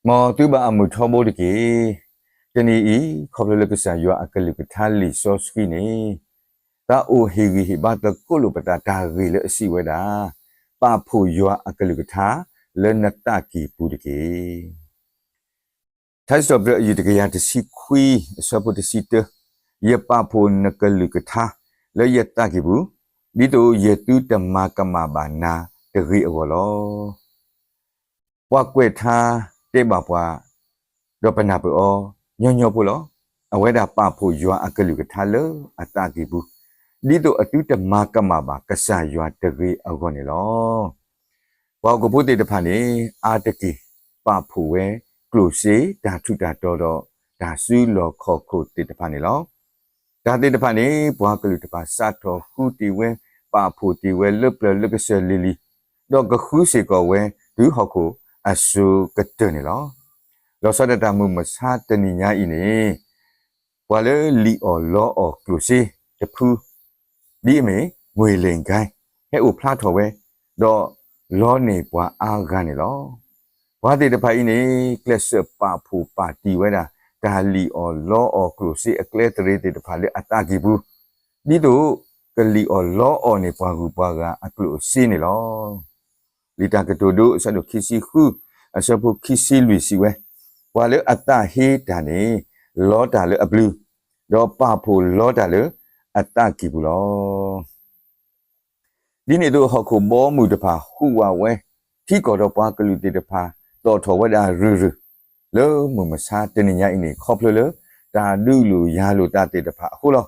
mò tu ba amu thobo de ke tani I khoblo le ksa yo akali ka thali so ski ne ta o he gi hi ba ta ko lo pata ta gi le si we da pa pho yo akali ka tha le na ta ki pu de ke thai so bre yi de ke ya de si khui so pu de si te ye pa pho na ka lu ka tha le ye ta ki bu di to ye tu ta ma ka ma ba na de gi a go lo wa kwe tha te ba pwa do pa na pu o nyo pu lo a we da pa pho yo akali ka tha le a ta ki bu di to a tu ta ma ka ma ba ka sa yo de gi a go ne lo wa ko pu te de pha ne a de ki pa pho weကလုစီဒါထုတာတော်တော့ဒါဆူလောခေါ်ခုတိတဖာနေလောဒါတိတဖာနေဘွားကလူတဖာစတ်တော်ခုတီဝဲပါဖူတီဝဲလွတ်ပလကဆယ်လီလီတော့ကခုစီကောဝဲဒူဟောက်ကိုအဆူကတနေလောလောစဒတာမှုမစားတနီညာဤနေဘွာလေလီအော်လောအော်ကလုစီတဖူဒီအမေငွေလင်ကိုင်းဟဲ့အိုဖလားတော်ဝဲတော့လောနေဘွားအားကနေလောဝါတိတဖိုင်နေကလစ်ပါဖူပါတီဝဲတာဒါလီအော်လောအော်ကလုစီအကလက်တရီတဖာလေအတာကီဘူးဒီတို့ကလီအော်လောအော်နေပွားကူပွားကအကလုစီနေလောလီတာကတိုဒိုဆဒိုခီစီခုအစပုခီစီလူစီဝဲဝါလေအတာဟေတာနေလောတာလေအဘလူတော့ပါဖူလောတာလေအတာကီဘူးလောဒီနေတို့ဟောက်ခုဘောမှုတဖာဟူဝဝဲထီကောတော့ပွားကလူတေတဖာတော်တော်ဝဒါရူရူလောမမစားတနေညအိနေခေါပလလဒါဒူလူရာလူတာတေတဖာအခုလော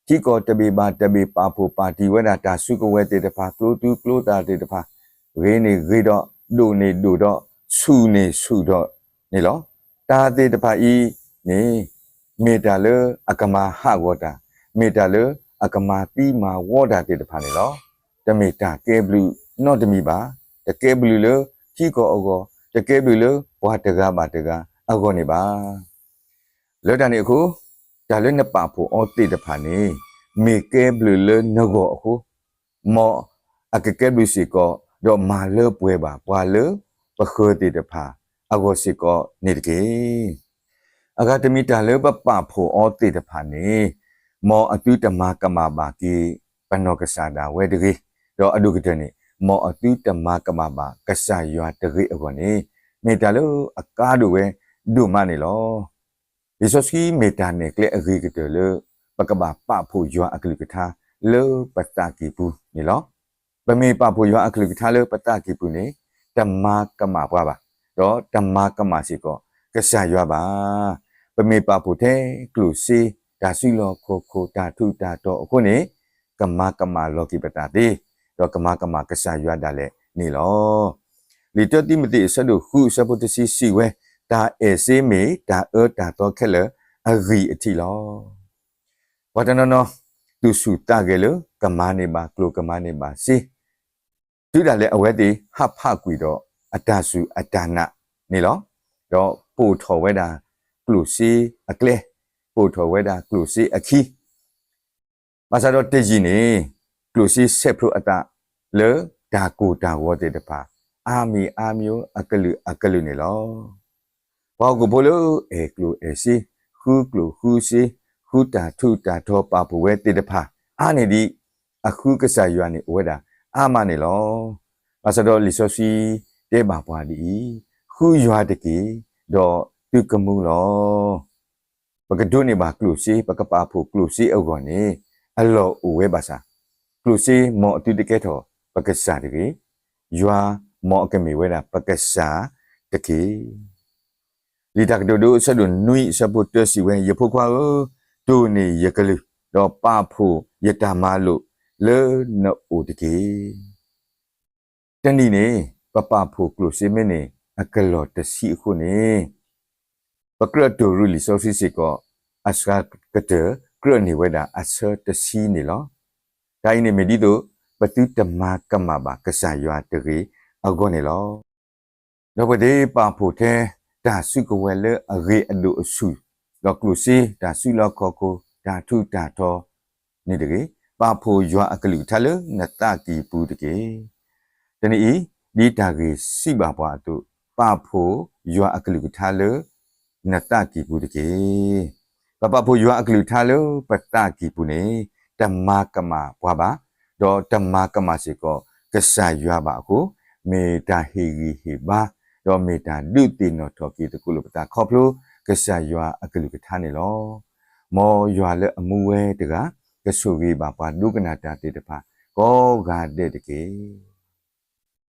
ဒီကောတဘေပါတဘေပါဖို့ပါတီဝဒါတာစုကဝဲတေတဖာကလိုတူကလိုတာတေတဖာဝေးနေဂေတော့ဒိုနေဒိုတော့ဆူနေဆူတော့နေလောတာတေတဖာဤနေမေတာလအကမာဟဝတာမေတာလအကမာတိမာဝဒါတေတဖာနေလောတမေတာကဲဘလူနော့တမီပါတကဲဘလူလဒီကောအောတကယ်ပြီလို့ဘွားတကားပါတကားအကောနေပါလောတန်နေအခုဒါလည်းနှစ်ပါဖို့အောတိတဖာနေမေကဲဘလူလနကောအခုမောအကကဲဘလူစီကောတော့မာလပွဲပါဘွာလပခေတိတဖာအကောစီကောနေတကေအကတမီတာလည်းပပဖို့အောတိတဖာနေမောအတုတမကမပါကီပနောကစားတာဝဲတကေတော့အဒုကတနေမောအတုတမကမပါကဆာရွာတရိအကောနေမေတ္တာလို့အကားတို့ပဲဒုမနေလောယေဆုစကီမေတ္တာနဲ့ကလေအဂိကတလို့ပကဘာပဖို့ရွာအကလိကထာလောပတ္တာကိပုနေလောပမေပဖို့ရွာအကလိကထာလောပတ္တာကိပုနေဓမ္မကမပွားပါတော့ဓမ္မကမရှိကောကဆာရွာပါပမေပဖို့တဲ့ကလုစီဒါစီလောခိုတာထုတာတော့အခုနေကမလောကိပတ္တာတိတော့ကမကဆာရွာတာလေနေလောလီတတိမတိဆဒုခုစပုတစီစီဝဲဒါအေစေမေဒါဒါတော့ခဲလအဂီအတီလောဝတနနောသူစုတကဲလကမနေပါကလိုကမနေပါစီသူဒါလေအဝဲတိဟဖကွီတော့အတဆုအတနာနေလောတော့ပို့ထော်ဝဲတာကလိုစီအကလေပို့ထော်ဝဲတာကလိုစီအခီမဆာတော့တေကြီးနေကလိုစီဆက်ဖရအတလေဒါကိုတာဝတဲ့တပါအာမီအာမျိုးအကလူနေလောဘောကဘလို့ကလူစီခုကလူခုစီခုတာထုတာတော့ပါဘဝဲတေတဖာအာနေဒီအခုကစားရွာနေဝဲတာအာမနေလောဘာစတော့လီဆိုစီတဲပါပွားဒီခုရွာတကေတော့သူကမှုလောပကဒုနေပါကလူစီပကပါဖို့ကလူစီအောကောနေအလောဝဲပါစာကလူစီမောအတူတကဲတော့ပကစားတကေရွာမောကမေဝဲတာပကစားတကေလီတကဒိုဆဒွန်နွိစပုတစီဝဲရဖို့ခွာဒိုနေရကလူတော့ပဖို့ယတမလို့လေနောအိုတကေတန်ဒီနေပဖို့ကလုစီမင်းနေအကလောတစီခုနေပကရတိုရူလီဆိုစီစီကောအစကကတကရနေဝဲတာအဆတစီနေလောတိုင်းနေမီဒီတို့ပတုတမကမပါကဆာရွာတကေအကောနေလောတော့ပဒေပဖို့တဲ့ဒါစုကဝဲလေအရေအလူအဆူလောကလူစီဒါစုလောခေါကိုဒါထုတာတော့နေတကေပဖို့ရွာအကလူထလနတကီပူတကေတနီဒီတာကေစီပါပွားတို့ပဖို့ ยัวอักลุกทาเลนัตตากีปูตะเกปะปะโพยัวอักลุทาเลปัตตากีปูเนตัมมากะมาปวาบาดอตัมมากะมาสิก็กะสายัวบาโคเมตาเฮกีเฮบาดอเมตาดุติโนทอกีตะกุลุปตาขอพลูกะสายัวอักลุกทาเนลอมอยัวเลอมูเวตะกะกะสุกีบาปาดุกนาตาเตตะพาก็กาเดตะเก